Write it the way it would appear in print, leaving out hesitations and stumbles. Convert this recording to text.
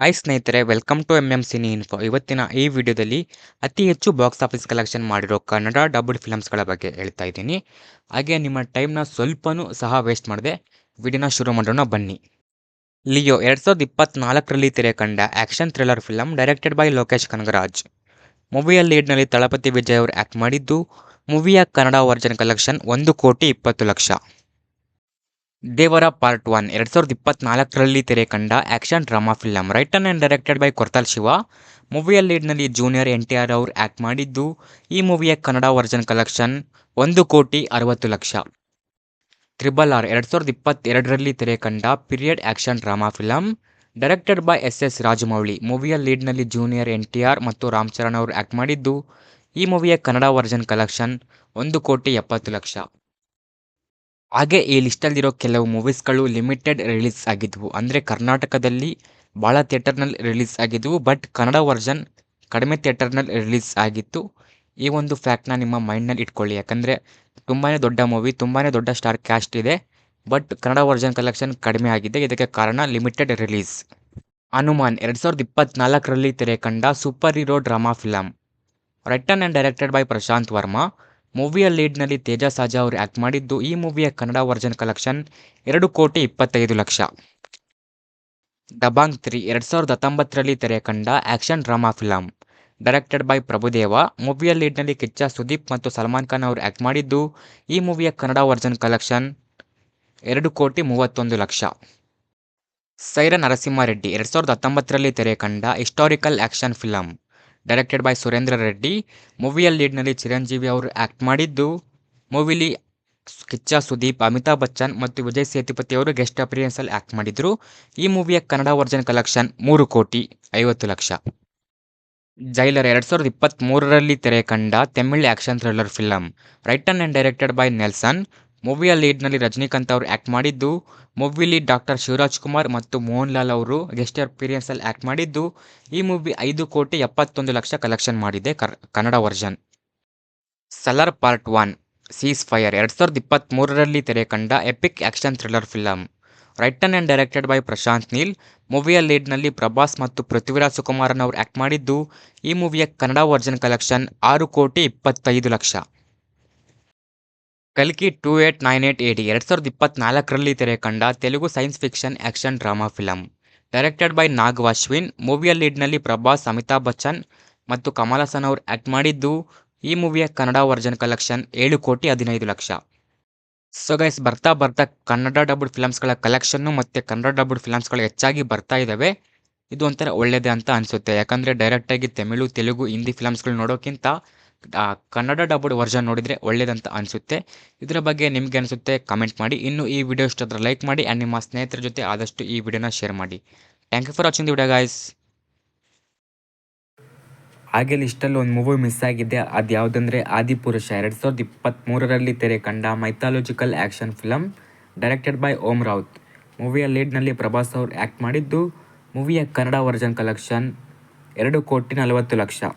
Hi ಸ್ನೇಹಿತರೆ, welcome to cine info. ಇವತ್ತಿನ ಈ ವಿಡಿಯೋದಲ್ಲಿ ಅತಿ ಹೆಚ್ಚು ಬಾಕ್ಸ್ ಆಫೀಸ್ ಕಲೆಕ್ಷನ್ ಮಾಡಿರೋ ಕನ್ನಡ ಡಬ್ಡ್ ಫಿಲಮ್ಸ್ಗಳ ಬಗ್ಗೆ ಹೇಳ್ತಾ ಇದ್ದೀನಿ. ಹಾಗೆ ನಿಮ್ಮ ಟೈಮ್ನ ಸ್ವಲ್ಪನೂ ಸಹ ವೇಸ್ಟ್ ಮಾಡದೆ ವಿಡಿಯೋನ ಶುರು ಮಾಡೋಣ ಬನ್ನಿ. ಲಿಯೋ 2024ರಲ್ಲಿ ತೆರೆ ಕಂಡ action thriller film directed by Lokesh Kanagaraj. ಮೂವಿಯ ಲೀಡ್ನಲ್ಲಿ ತಳಪತಿ ವಿಜಯ್ ಅವರು ಆ್ಯಕ್ಟ್ ಮಾಡಿದ್ದು, ಮೂವಿಯ ಕನ್ನಡ ವರ್ಜನ್ ಕಲೆಕ್ಷನ್ 1,20,00,000. ದೇವರ ಪಾರ್ಟ್ 1 2024ರಲ್ಲಿ ತೆರೆ ಕಂಡ action drama film written and directed by Koratala Siva. ಮೂವಿಯ ಲೀಡ್ನಲ್ಲಿ ಜೂನಿಯರ್ NTR ಅವರು ಆ್ಯಕ್ಟ್ ಮಾಡಿದ್ದು, ಈ ಮೂವಿಯ ಕನ್ನಡ ವರ್ಜನ್ ಕಲೆಕ್ಷನ್ 1,60,00,000. RRR 2022ರಲ್ಲಿ ತೆರೆ ಕಂಡ period action drama film directed by SS Rajamouli. ಮೂವಿಯ ಲೀಡ್ನಲ್ಲಿ ಜೂನಿಯರ್ NTR ಮತ್ತು ರಾಮ್ ಚರಣ್ ಅವರು ಆ್ಯಕ್ಟ್ ಮಾಡಿದ್ದು, ಈ ಮೂವಿಯ ಕನ್ನಡ ವರ್ಜನ್ ಕಲೆಕ್ಷನ್ 1,70,00,000. ಹಾಗೆ ಈ ಲಿಸ್ಟಲ್ಲಿರೋ ಕೆಲವು ಮೂವೀಸ್ಗಳು ಲಿಮಿಟೆಡ್ ರಿಲೀಸ್ ಆಗಿದ್ವು. ಅಂದರೆ ಕರ್ನಾಟಕದಲ್ಲಿ ಭಾಳ ಥಿಯೇಟರ್ನಲ್ಲಿ ರಿಲೀಸ್ ಆಗಿದ್ವು, ಬಟ್ ಕನ್ನಡ ವರ್ಷನ್ ಕಡಿಮೆ ಥಿಯೇಟರ್ನಲ್ಲಿ ರಿಲೀಸ್ ಆಗಿತ್ತು. ಈ ಒಂದು ಫ್ಯಾಕ್ಟ್ನ ನಿಮ್ಮ ಮೈಂಡ್ನಲ್ಲಿ ಇಟ್ಕೊಳ್ಳಿ, ಯಾಕಂದರೆ ತುಂಬಾ ದೊಡ್ಡ ಮೂವಿ, ತುಂಬಾ ದೊಡ್ಡ ಸ್ಟಾರ್ ಕ್ಯಾಸ್ಟ್ ಇದೆ, ಬಟ್ ಕನ್ನಡ ವರ್ಷನ್ ಕಲೆಕ್ಷನ್ ಕಡಿಮೆ ಆಗಿದೆ. ಇದಕ್ಕೆ ಕಾರಣ ಲಿಮಿಟೆಡ್ ರಿಲೀಸ್. ಹನುಮಾನ್ 2024ರಲ್ಲಿ ತೆರೆ ಕಂಡ super hero drama film written and directed by Prashanth Varma. ಮೂವಿಯ ಲೀಡ್ನಲ್ಲಿ ತೇಜ ಸಾಜಾ ಅವರು ಆ್ಯಕ್ಟ್ ಮಾಡಿದ್ದು, ಈ ಮೂವಿಯ ಕನ್ನಡ ವರ್ಜನ್ ಕಲೆಕ್ಷನ್ 2,25,00,000. ದಬಾಂಗ್ 3 2019ರಲ್ಲಿ ತೆರೆ ಕಂಡ action drama film directed by Prabhudeva. ಮೂವಿಯ ಲೀಡ್ನಲ್ಲಿ ಕಿಚ್ಚ ಸುದೀಪ್ ಮತ್ತು ಸಲ್ಮಾನ್ ಖಾನ್ ಅವರು ಆ್ಯಕ್ಟ್ ಮಾಡಿದ್ದು, ಈ ಮೂವಿಯ ಕನ್ನಡ ವರ್ಜನ್ ಕಲೆಕ್ಷನ್ 2,31,00,000. ಸೈರ ನರಸಿಂಹಾರೆಡ್ಡಿ 2019ರಲ್ಲಿ ತೆರೆ ಕಂಡ historical action film directed by Surender Reddy. ಮೂವಿಯ ಲೀಡ್ನಲ್ಲಿ ಚಿರಂಜೀವಿ ಅವರು ಆ್ಯಕ್ಟ್ ಮಾಡಿದ್ದು, ಮೂವಿಲಿ ಕಿಚ್ಚ ಸುದೀಪ್, ಅಮಿತಾಬ್ ಬಚ್ಚನ್ ಮತ್ತು ವಿಜಯ್ ಸೇತುಪತಿ ಅವರು ಗೆಸ್ಟ್ ಅಪಿಯರೆನ್ಸಲ್ಲಿ ಆ್ಯಕ್ಟ್ ಮಾಡಿದರು. ಈ ಮೂವಿಯ ಕನ್ನಡ ವರ್ಜನ್ ಕಲೆಕ್ಷನ್ 3,50,00,000. ಜೈಲರ್ 2023ರಲ್ಲಿ ತೆರೆ ಕಂಡ Tamil action thriller film written and directed by Nelson. ಮೂವಿಯ ಲೀಡ್ನಲ್ಲಿ ರಜನಿಕಾಂತ್ ಅವರು ಆ್ಯಕ್ಟ್ ಮಾಡಿದ್ದು, ಮೂವಿಲಿ ಡಾಕ್ಟರ್ ಶಿವರಾಜ್ ಕುಮಾರ್ ಮತ್ತು ಮೋಹನ್ ಲಾಲ್ ಅವರು ಗೆಸ್ಟ್ ಅಪಿಯರೆನ್ಸಲ್ಲಿ ಆ್ಯಕ್ಟ್ ಮಾಡಿದ್ದು, ಈ ಮೂವಿ 5,71,00,000 ಕಲೆಕ್ಷನ್ ಮಾಡಿದೆ Kannada version. Salaar part 1 ceasefire 2023ರಲ್ಲಿ ತೆರೆ ಕಂಡ epic action thriller film written and directed by Prashanth Neel. ಮೂವಿಯ ಲೀಡ್ನಲ್ಲಿ ಪ್ರಭಾಸ್ ಮತ್ತು ಪೃಥ್ವಿರಾಜ್ ಸುಕುಮಾರನ್ ಅವರು ಆ್ಯಕ್ಟ್ ಮಾಡಿದ್ದು, ಈ ಮೂವಿಯ ಕನ್ನಡ ವರ್ಜನ್ ಕಲೆಕ್ಷನ್ 6,25,00,000. ಕಲ್ಕಿ 2898 AD 2024ರಲ್ಲಿ ತೆರೆ ಕಂಡ Telugu science fiction action drama film directed by Nag Ashwin. ಮೂವಿಯ ಲೀಡ್ನಲ್ಲಿ ಪ್ರಭಾಸ್, ಅಮಿತಾಬ್ ಬಚ್ಚನ್ ಮತ್ತು ಕಮಲ್ ಹಾಸನ್ ಅವರು ಆ್ಯಕ್ಟ್ ಮಾಡಿದ್ದು, ಈ ಮೂವಿಯ Kannada version collection 7,15,00,000. So guys, ಬರ್ತಾ ಬರ್ತಾ ಕನ್ನಡ ಡಬ್ಡ್ ಫಿಲಮ್ಸ್ಗಳ ಕಲೆಕ್ಷನ್ನು ಮತ್ತು ಕನ್ನಡ ಡಬ್ಡ್ ಫಿಲಮ್ಸ್ಗಳು ಹೆಚ್ಚಾಗಿ ಬರ್ತಾ ಇದ್ದಾವೆ. ಇದು ಒಂಥರ ಒಳ್ಳೆಯದೇ ಅಂತ ಅನಿಸುತ್ತೆ, ಯಾಕಂದರೆ ಡೈರೆಕ್ಟಾಗಿ ತಮಿಳು, ತೆಲುಗು, ಹಿಂದಿ ಫಿಲಮ್ಸ್ಗಳು ನೋಡೋಕ್ಕಿಂತ ಕನ್ನಡ ಡಬ್ಡ್ ವರ್ಷನ್ ನೋಡಿದರೆ ಒಳ್ಳೇದಂತ ಅನಿಸುತ್ತೆ. ಇದರ ಬಗ್ಗೆ ನಿಮಗೆ ಅನಿಸುತ್ತೆ ಕಮೆಂಟ್ ಮಾಡಿ. ಇನ್ನು ಈ ವಿಡಿಯೋ ಇಷ್ಟ ಆದರೆ ಲೈಕ್ ಮಾಡಿ ಆ್ಯಂಡ್ ನಿಮ್ಮ ಸ್ನೇಹಿತರ ಜೊತೆ ಆದಷ್ಟು ಈ ವಿಡಿಯೋನ ಶೇರ್ ಮಾಡಿ. Thank you for watching the video guys. ಹಾಗೆ ಲಿಸ್ಟಲ್ಲಿ ಒಂದು ಮೂವಿ ಮಿಸ್ ಆಗಿದೆ, ಅದು ಯಾವುದಂದರೆ ಆದಿಪುರುಷ 2023ರಲ್ಲಿ ತೆರೆ ಕಂಡ mythological action film directed by Om Raut. ಮೂವಿಯ ಲೀಡ್ನಲ್ಲಿ ಪ್ರಭಾಸ್ ಅವರು ಆ್ಯಕ್ಟ್ ಮಾಡಿದ್ದು, ಮೂವಿಯ ಕನ್ನಡ ವರ್ಜನ್ ಕಲೆಕ್ಷನ್ 2,40,00,000.